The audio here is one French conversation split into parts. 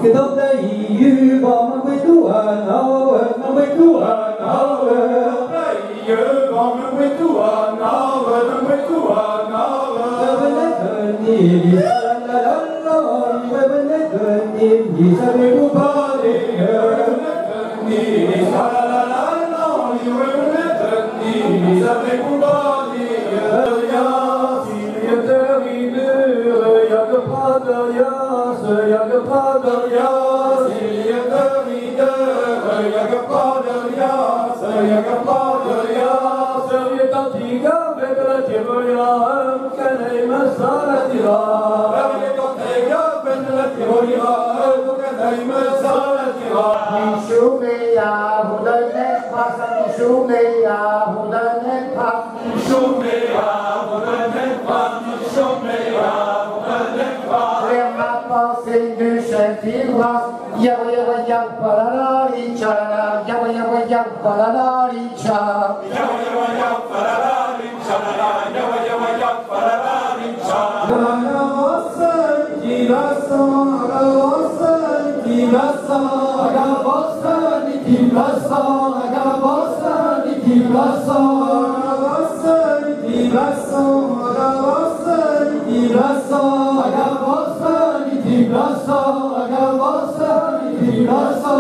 cái tóc đây như bom nó quay tu à nó quay tu à nó đây như bom nó quay tu à nó quay tu à nó bên đấy gần đi la la la la bên đấy gần đi sa bên bu ba đi gần đi la la la la bên đấy gần đi sa bên bu ba đi ya si ya termine ya que pada ya ya que pada ya si ya termine ya que pada ya ya que pada ya se ya tiga bedra tiboya kanai masalati ra ya tiga bedra tiboya kanai masalati ra Shumeya hudane pasa Shumeya hudane pa Shumeya hudane pa Shumeya hudane pa Rema passing du Shantilas Yawa yawa yaw pararari cha Yawa yawa yaw pararari cha Yawa yawa yaw pararari cha Yawa yawa yaw pararari cha Agavasan kilasa Agavasan kilasa Agavasan kilasa Agavasan kilasa Agavasan kilasa Agavasan kilasa Agavasan kilasa Agavasan kilasa Agavasan kilasa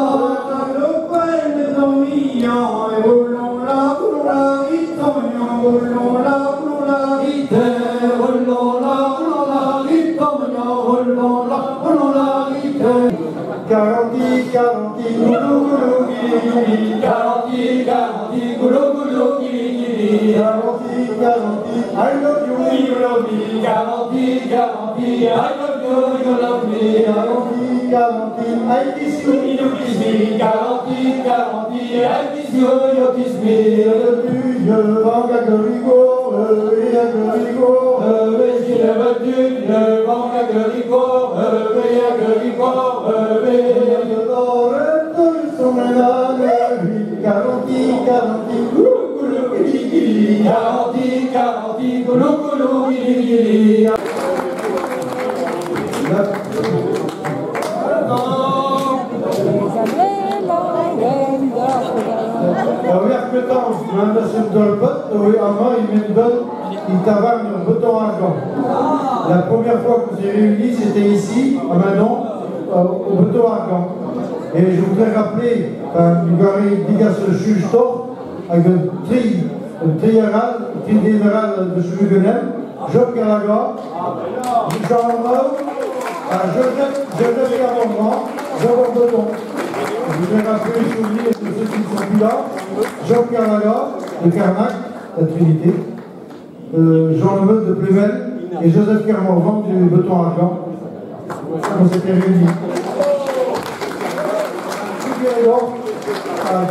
I love you, you love me. Garanti, garanti, I love you, you love me. Garanti, garanti, I kiss you, you kiss me. Garanti, garanti, I kiss you, you kiss me. Je vends à Gorigo, et à Gorigo, et si le veux-tu, je vends à Gorigo, et à Gorigo, et à Gorigo, garanti, garanti, garanti, garanti, goulou, goulou, gili, gili. La première fois que vous avez réunis, c'était ici, à Manon, au Beton Argan. Et je voudrais rappeler une galerie d'Igas Schulstorf avec un tridéméral de Chevignenem, Job Gallagher, Jean Arnaud, Joseph Carmont, Jean Breton. Je voudrais rappeler les souvenirs de ceux qui ne sont plus là, Job Gallagher de Carnac, la Trinité, Jean Lemeut de Plével et Joseph Carmont du Beton Argan. On s'était réunis. Alors, à